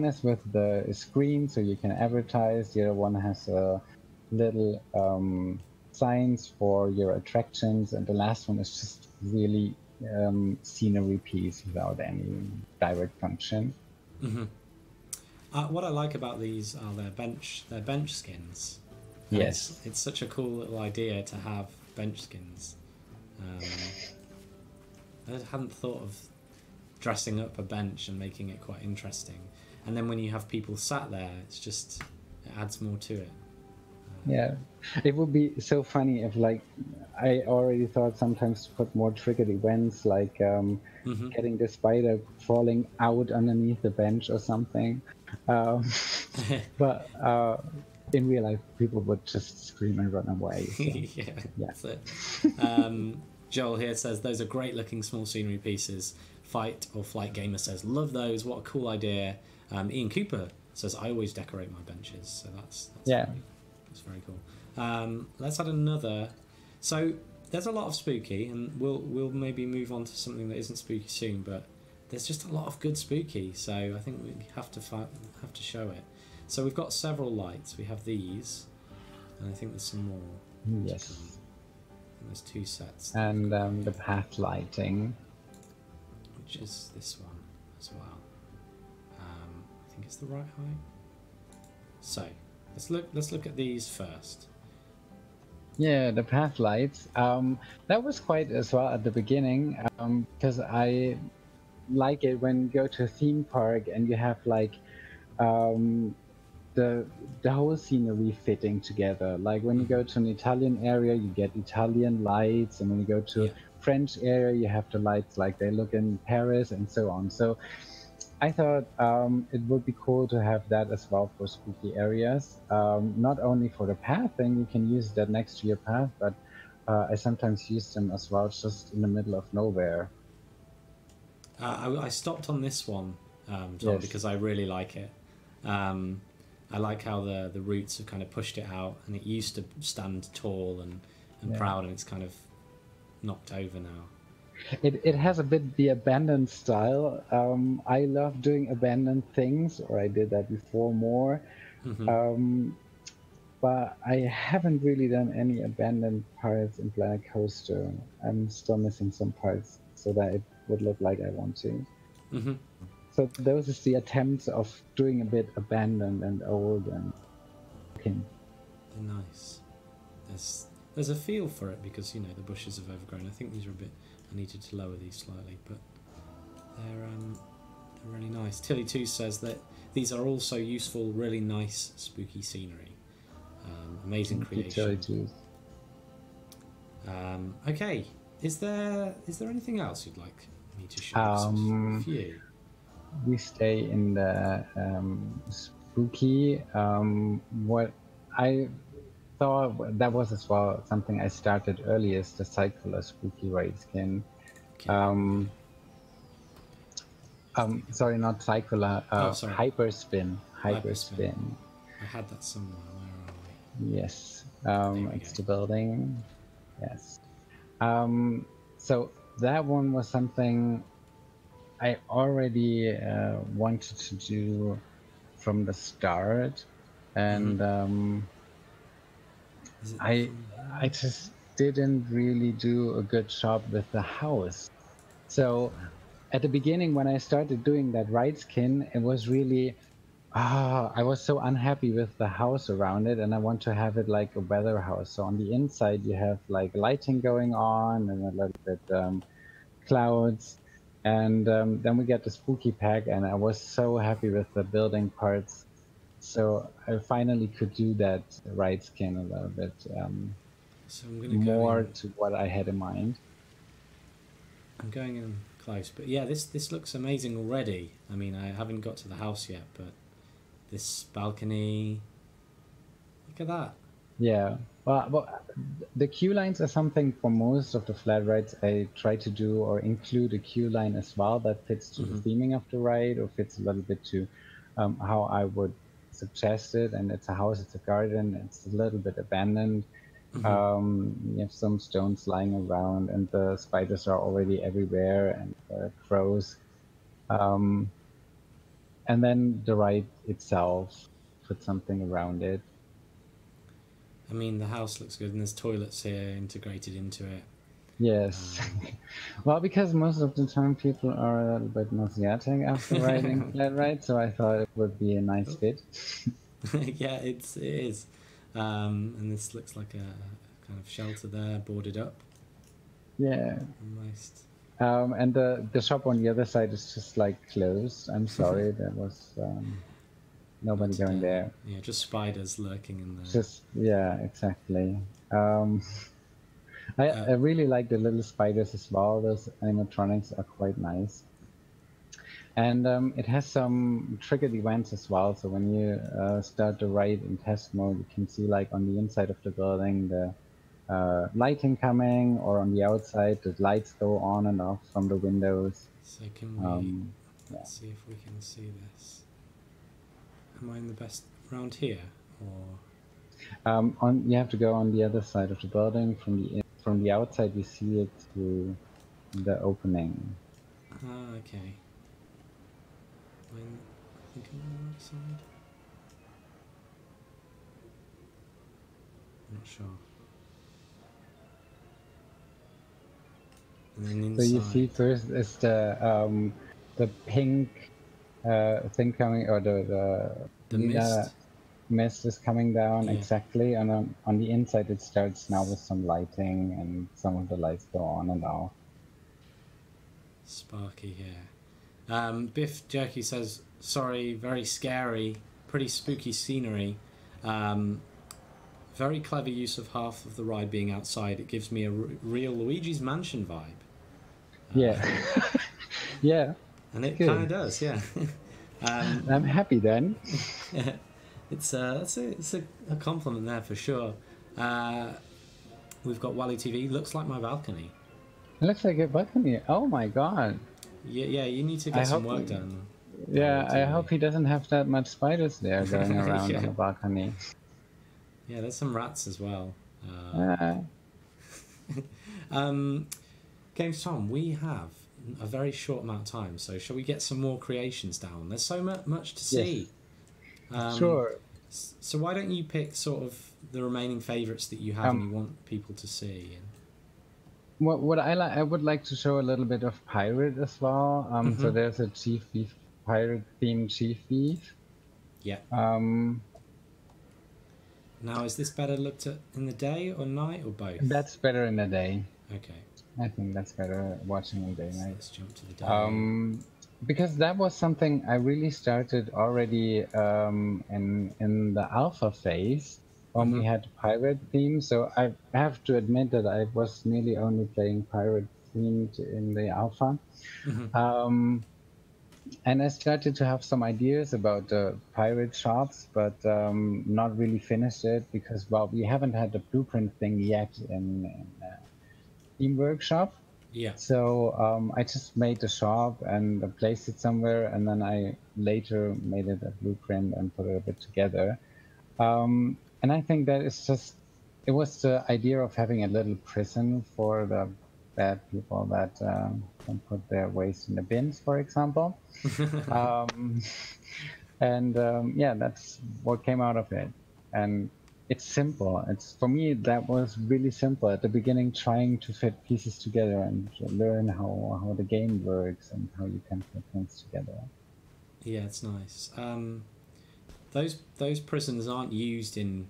is with the screen, so you can advertise. The other one has a little signs for your attractions, and the last one is just really scenery piece without any direct function. Mm-hmm. What I like about these are their bench skins. Yes, it's such a cool little idea to have bench skins. I hadn't thought of dressing up a bench and making it quite interesting. And then when you have people sat there, it adds more to it. Yeah, it would be so funny if, like, I already thought sometimes to put more triggered events, like getting the spider falling out underneath the bench or something. But in real life, people would just scream and run away. So, yeah, that's it. Joel here says, those are great looking small scenery pieces. Fight or Flight Gamer says, love those, what a cool idea. Ian Cooper says, I always decorate my benches. So that's yeah. It's very cool. Let's add another. So there's a lot of spooky, and we'll maybe move on to something that isn't spooky soon. But there's just a lot of good spooky, so I think we have to show it. So we've got several lights. We have these, and I think there's some more. Yes. There's 2 sets. And the path lighting, which is this one as well. I think it's the right height. So. Let's look at these first. Yeah, the path lights. That was quite as well at the beginning, because I like it when you go to a theme park and you have like the whole scenery fitting together. Like when you go to an Italian area, you get Italian lights, and when you go to a French area, you have the lights like they look in Paris and so on. So I thought it would be cool to have that as well for spooky areas. Not only for the path, then you can use that next to your path, but I sometimes use them as well just in the middle of nowhere. I stopped on this one, Tom, Yes. because I really like it. I like how the roots have kind of pushed it out, and it used to stand tall and proud, and it's kind of knocked over now. It has a bit the abandoned style. I love doing abandoned things, or I did that before more. But I haven't really done any abandoned parts in Planet Coaster. I'm still missing some parts so that it would look like I want to. So those is the attempts of doing a bit abandoned and old and looking. Nice. There's a feel for it because the bushes have overgrown. I think these are a bit. I needed to lower these slightly, but they're really nice. Tilly2 says that these are also useful, really nice, spooky scenery. Amazing creation. Okay, is there anything else you'd like me to show with you? We stay in the spooky. What I thought that was as well something I started earliest, the Cycler spooky raid skin. Okay. Sorry, not Cycler. Sorry. Hyperspin. I had that somewhere. Where are we? Yes. It's the building. Yes. So that one was something I already wanted to do from the start, and I just didn't really do a good job with the house. So at the beginning, when I started doing that ride skin, it was really I was so unhappy with the house around it, and I want to have it like a weather house. So on the inside, you have like lighting going on and a little bit clouds, and then we get the spooky pack, and I was so happy with the building parts. So I finally could do that right skin a little bit So I'm gonna go more in. to what I had in mind. I'm going in close, but yeah, this looks amazing already. I mean, I haven't got to the house yet, but this balcony, look at that. Yeah. Well, the queue lines are something for most of the flat rides I try to do or include a queue line as well that fits to the theming of the ride or fits a little bit to how I would suggest it. And it's a house, it's a garden, it's a little bit abandoned. You have some stones lying around, and the spiders are already everywhere, and crows. Um, and then the ride itself, put something around it. I mean, the house looks good, and there's toilets here integrated into it. Yes. Well, because most of the time people are a little bit nauseatic after riding flat ride, so I thought it would be a nice fit. Yeah, it is. And this looks like a kind of shelter there, boarded up. Yeah. Almost. And the shop on the other side is just like closed. I'm sorry, there was nobody going there. Yeah, just spiders lurking in there. Just yeah, exactly. I really like the little spiders as well. Those animatronics are quite nice. And it has some triggered events as well. So when you start the ride in test mode, you can see like on the inside of the building the lighting coming, or on the outside the lights go on and off from the windows. So can we let's see if we can see this. Am I in the best round here, or you have to go on the other side of the building. From the outside, you see it through the opening. Okay. I think I'm on the right side. I'm not sure. And then inside. So you see first is the pink thing coming, or the mist. Mist is coming down, Yeah. exactly, and on the inside it starts now with some lighting, and some of the lights go on and off. Sparky here. Biff Jerky says, sorry, very scary, pretty spooky scenery. Very clever use of half of the ride being outside. It gives me a real Luigi's Mansion vibe. Yeah. Yeah. And it kind of does, yeah. I'm happy then. It's a compliment there for sure. We've got Wally TV. Looks like my balcony. It looks like a balcony. Oh my god. Yeah, you need to get some work done. Yeah, I hope he doesn't have that much spiders there going around on the balcony. Yeah, there's some rats as well. Games4Tom, we have a very short amount of time, so shall we get some more creations down? There's so much to see. Yes. Sure. So why don't you pick sort of the remaining favourites that you have and you want people to see? What I would like to show a little bit of pirate as well. So there's a Chief Beef, pirate themed Chief Beef. Yeah. Now, is this better looked at in the day or night or both? That's better in the day. Okay. I think that's better watching in the day night. Let's jump to the day. Because that was something I really started already in the alpha phase when we had pirate theme. So I have to admit that I was nearly only playing pirate themed in the alpha. And I started to have some ideas about the pirate shops, but not really finished it because, well, we haven't had the blueprint thing yet in Theme Workshop. Yeah. So I just made the shop and placed it somewhere, and then I later made it a blueprint and put it a bit together. And I think that it's just, it was the idea of having a little prison for the bad people that can put their waste in the bins, for example. Yeah, that's what came out of it. And it's simple. It's, for me, that was really simple at the beginning, trying to fit pieces together and learn how the game works and how you can put things together. Yeah, it's nice. those prisons aren't used in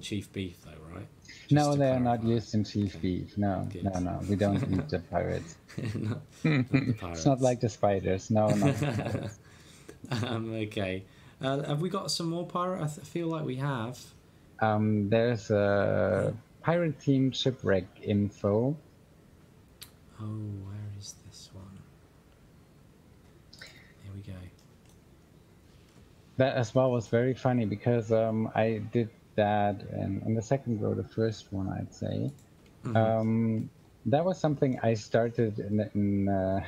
Chief Beef though, right? Just No, to they are not clarify. used in Chief Beef. No, Good. no, we don't eat the pirates. not the It's not pirates. like the spiders. No, not the pirates. Okay. Have we got some more pirate? I feel like we have. There's a pirate-themed shipwreck info. Oh, where is this one? Here we go. That as well was very funny because I did that in the second row, the first one, I'd say. That was something I started in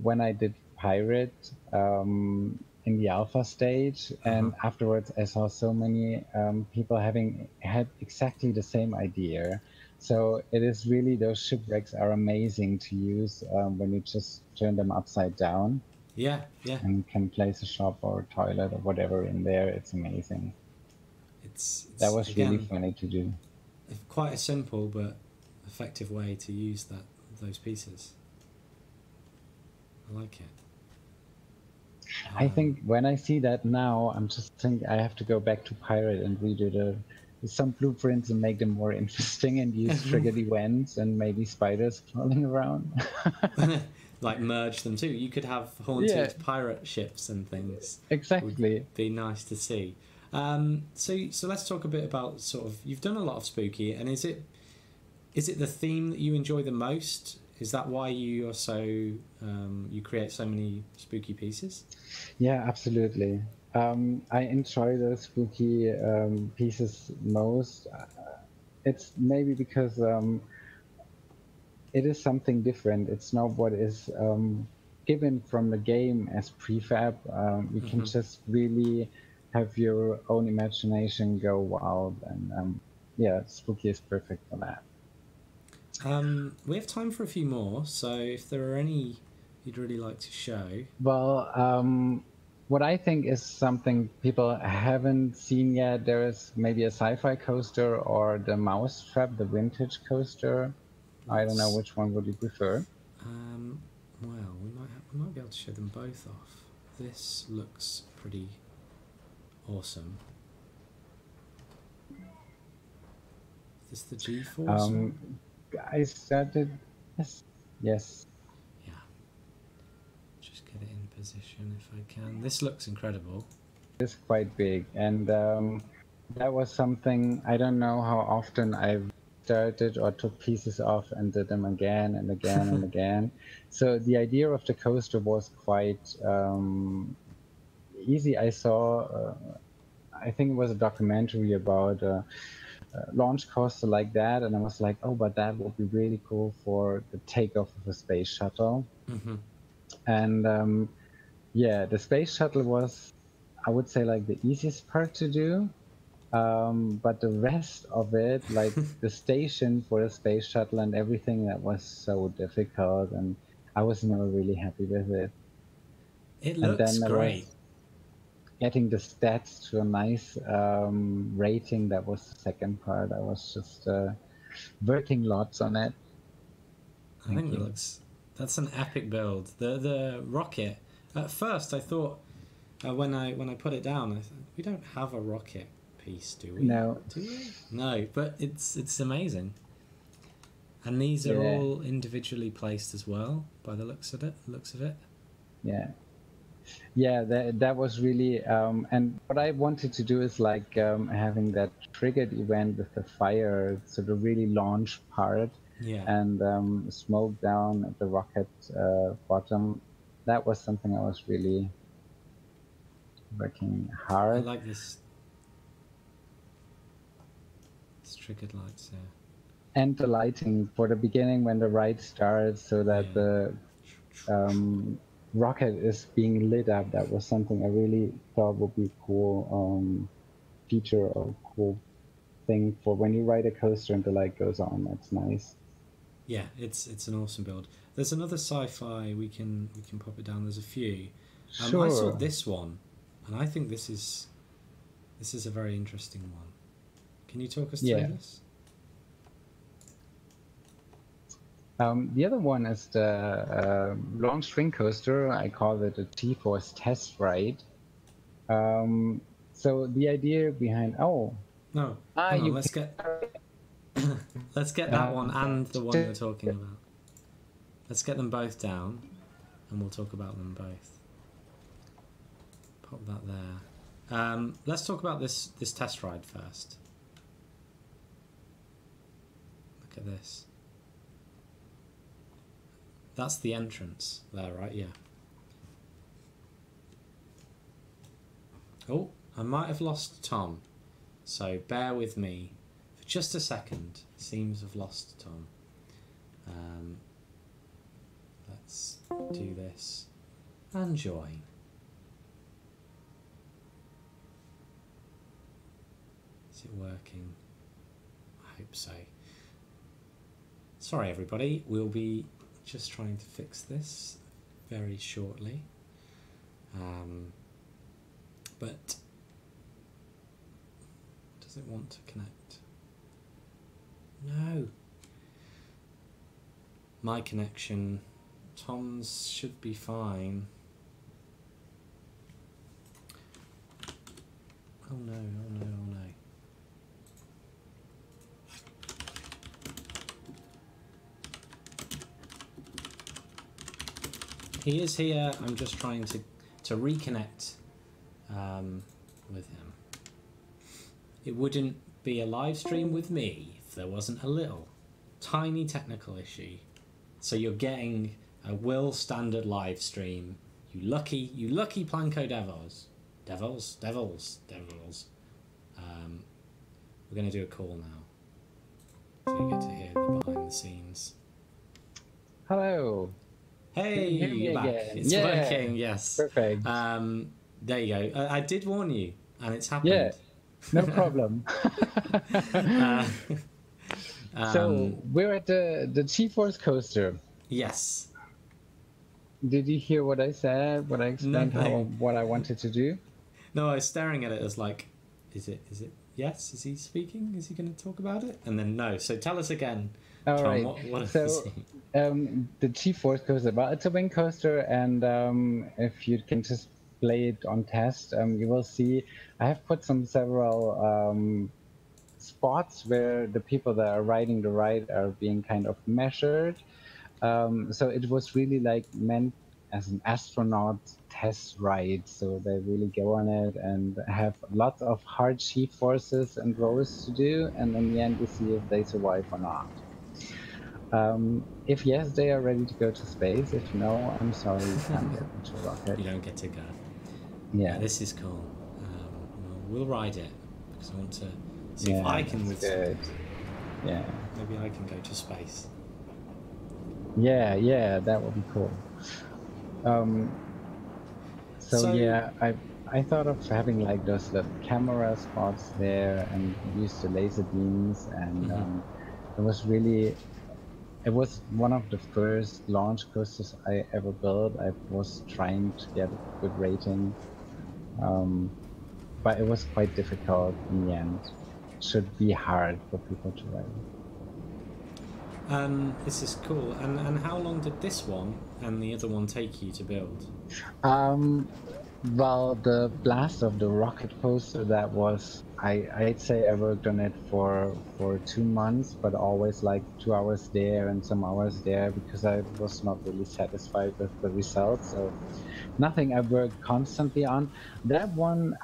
when I did Pirate in the alpha stage, and afterwards I saw so many people having had exactly the same idea. So it is really, those shipwrecks are amazing to use when you just turn them upside down. Yeah, yeah. And can place a shop or a toilet or whatever in there. It's amazing. It's That was again, really funny to do. quite a simple but effective way to use those pieces. I like it. I think when I see that now, I'm just thinking I have to go back to Pirate and redo some blueprints and make them more interesting and use triggered events and maybe spiders crawling around. Like merge them too. You could have haunted pirate ships and things. Exactly. Would be nice to see. So let's talk a bit about sort of, you've done a lot of spooky, and is it the theme that you enjoy the most? Is that why you are so you create so many spooky pieces? Yeah, absolutely. I enjoy the spooky pieces most. It's maybe because it is something different. It's not what is given from the game as prefab. You can just really have your own imagination go wild, and yeah, spooky is perfect for that. We have time for a few more, so if there are any you'd really like to show. Well, what I think is something people haven't seen yet, there is maybe a sci-fi coaster or the Mousetrap, the vintage coaster. I don't know, which one would you prefer? Well, we might be able to show them both off. This looks pretty awesome. Is this the G-Force one? I started... Yes. Yeah. Just get it in position if I can. This looks incredible. It's quite big, and that was something, I don't know how often I've started or took pieces off and did them again and again and again. So the idea of the coaster was quite easy. I saw, I think it was a documentary about launch coaster like that, and I was like, oh, but that would be really cool for the takeoff of a space shuttle. And yeah, the space shuttle was, I would say, like the easiest part to do. But the rest of it, like the station for the space shuttle and everything, that was so difficult, and I was never really happy with it. It looks great. Getting the stats to a nice rating, that was the second part. I was just working lots on it. I think that's an epic build. The rocket. At first, I thought when I put it down, I thought, we don't have a rocket piece, do we? No. Do we? No, but it's amazing. And these are all individually placed as well, by the looks of it. Yeah, that was really, and what I wanted to do is like having that triggered event with the fire, so the really launch part, and smoke down at the rocket bottom. That was something I was really working hard. I like this triggered lights here. And the lighting for the beginning when the ride starts, so that the rocket is being lit up. That was something I really thought would be a cool feature or cool thing for when you ride a coaster and the light goes on. That's nice. Yeah, it's an awesome build. There's another sci-fi, we can pop it down. There's a few. Sure. I saw this one, and I think this is a very interesting one. Can you talk us through this? The other one is the launch swing coaster. I call it a G-Force test ride. So the idea behind No, hang on. you Let's get that one and the one you're talking about. Let's get them both down, and we'll talk about them both. Pop that there. Let's talk about this test ride first. Look at this. That's the entrance there, right? Yeah. Oh, I might have lost Tom, so bear with me for just a second. Seems I've lost Tom. Let's do this and join. Is it working? I hope so. Sorry everybody, we'll be just trying to fix this very shortly. But does it want to connect? No. My connection, Tom's should be fine. Oh no, oh no, oh no. He is here, I'm just trying to reconnect with him. It wouldn't be a live stream with me if there wasn't a little tiny technical issue. So you're getting a Will standard live stream. You lucky Planko devils. We're going to do a call now. So you get to hear the behind the scenes. Hello. Hey, you're back. Again. It's working, yes. Perfect. There you go. I did warn you, and it's happened. Yeah, no problem. So we're at the GeForce coaster. Yes. Did you hear what I said? What I explained what I wanted to do? No, I was staring at it as like, is it yes? Is he speaking? Is he going to talk about it? And then no. So tell us again, All Tom, right. what So the GeForce coaster, well, it's a wing coaster, and if you can just play it on test, you will see I have put several spots where the people that are riding the ride are being kind of measured. So it was really like meant as an astronaut test ride. So they really go on it and have lots of hard G-forces and rows to do. And in the end, we see if they survive or not. If yes, they are ready to go to space. If no, I'm sorry, you can't get into a rocket. You don't get to go. Yeah. This is cool. We'll ride it because I want to see if I can with. Yeah. Maybe I can go to space. Yeah, that would be cool. So yeah, I thought of having like those little camera spots there and use the laser beams, and it was one of the first launch coasters I ever built. I was trying to get a good rating, but it was quite difficult in the end. It should be hard for people to ride. This is cool. And how long did this one and the other one take you to build? Well, the blast of the rocket coaster, that was, I'd say I worked on it for 2 months, but always like 2 hours there and some hours there because I was not really satisfied with the results. So nothing I worked constantly on. That one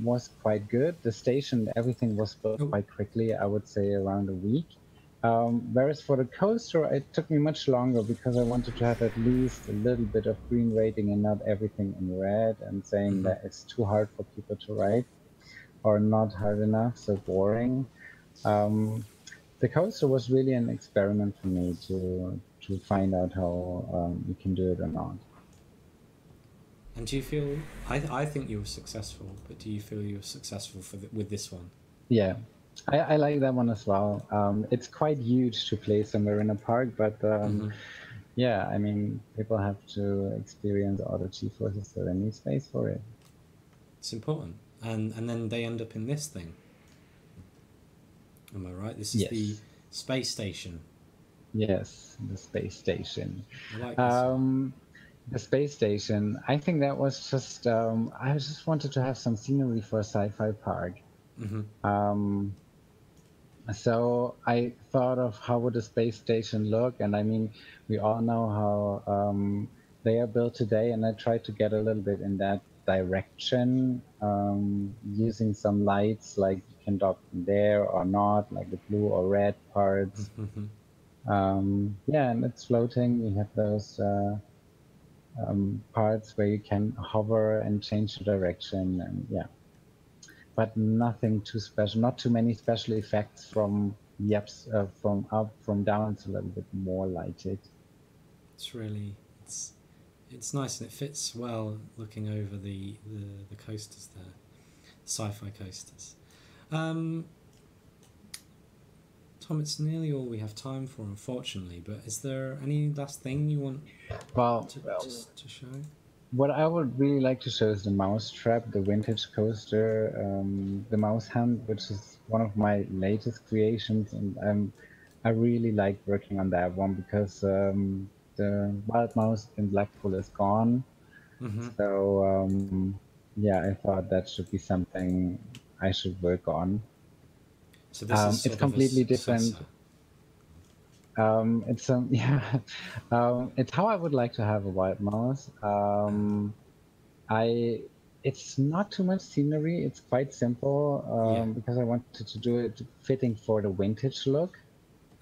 was quite good. The station, everything was built quite quickly, I would say around a week. Whereas for the coaster, it took me much longer because I wanted to have at least a little bit of green rating and not everything in red, and saying that it's too hard for people to ride or not hard enough, so boring. The coaster was really an experiment for me to find out how you can do it or not. And do you feel, I think you were successful, but do you feel you were successful with this one? Yeah. I like that one as well. It's quite huge to play somewhere in a park, but yeah, I mean, people have to experience all the G-forces, so they need space for it. It's important. And then they end up in this thing. Am I right? This is the space station. Yes, the space station. I like this one. The space station. I think that was just. I just wanted to have some scenery for a sci-fi park. Um, so I thought of how would a space station look, and I mean, we all know how they are built today, and I tried to get a little bit in that direction, using some lights like you can dock them there or not, like the blue or red parts. Yeah, and it's floating. We have those parts where you can hover and change the direction, and yeah, but nothing too special. Not too many special effects from yaps, from up, from down. It's a little bit more lighted. It's really it's nice and it fits well looking over the coasters there, sci-fi coasters. Tom, it's nearly all we have time for, unfortunately. But is there any last thing you want to show? What I would really like to show is the mouse trap, the vintage coaster, the mouse hand, which is one of my latest creations, and I really like working on that one because the wild mouse in Blackpool is gone. So yeah, I thought that should be something I should work on. So this is it's completely different. It's yeah, it's how I would like to have a wild mouse. It's not too much scenery. It's quite simple because I wanted to do it fitting for the vintage look.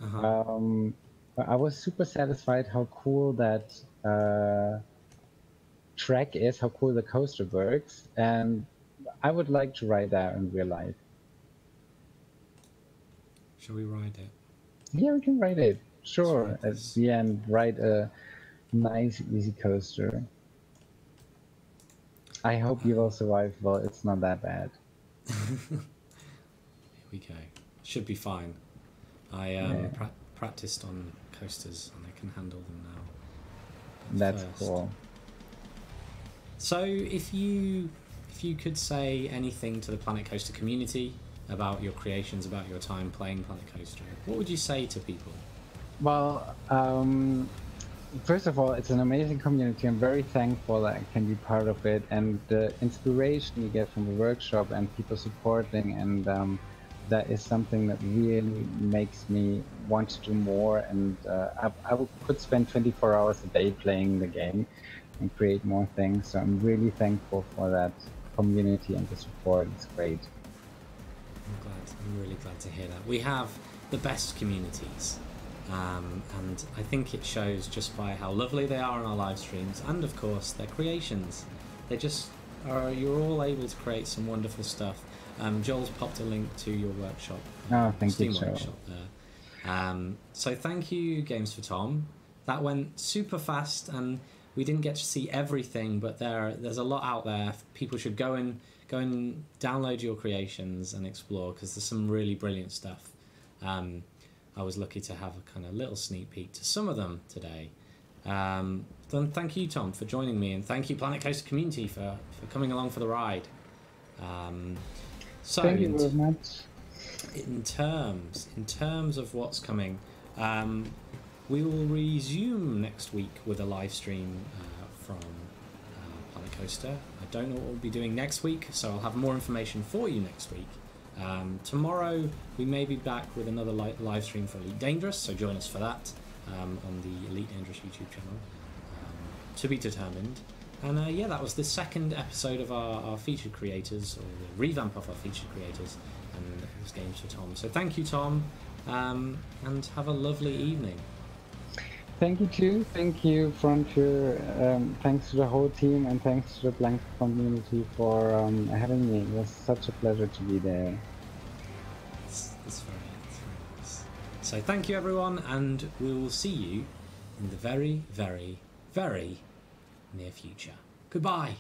But I was super satisfied how cool that track is, how cool the coaster works, and I would like to ride that in real life. Shall we ride it? Yeah, we can ride it. Sure. At the end, ride a nice, easy coaster. I hope you will survive. Well, it's not that bad. Here we go. Should be fine. I practiced on coasters and I can handle them now. That's cool. So if you could say anything to the Planet Coaster community about your creations, about your time playing Planet Coaster, what would you say to people? Well, first of all, it's an amazing community. I'm very thankful that I can be part of it, and the inspiration you get from the workshop and people supporting, and that is something that really makes me want to do more. And I could spend 24 hours a day playing the game and create more things. So I'm really thankful for that community and the support. It's great. I'm really glad to hear that. We have the best communities. And I think it shows just by how lovely they are on our live streams, and of course their creations. They just are. You're all able to create some wonderful stuff. Joel's popped a link to your workshop. Oh, thank you, Joel. Workshop there. So thank you, Games4Tom. That went super fast, and we didn't get to see everything, but there's a lot out there. People should go and download your creations and explore, because there's some really brilliant stuff. I was lucky to have a kind of little sneak peek to some of them today. Then thank you, Tom, for joining me, and thank you, Planet Coaster community, for coming along for the ride. So thank you very much. In terms of what's coming, we will resume next week with a live stream from Planet Coaster. I don't know what we'll be doing next week, so I'll have more information for you next week. Tomorrow we may be back with another live stream for Elite Dangerous, so join us for that on the Elite Dangerous YouTube channel, to be determined. And yeah, that was the second episode of our featured creators, or the revamp of our featured creators, and it was Games4Tom. So thank you, Tom, and have a lovely evening. Thank you too. Thank you, Frontier. Thanks to the whole team, and thanks to the Blank community for having me. It was such a pleasure to be there. It's very nice. So thank you, everyone, and we will see you in the very, very, very near future. Goodbye.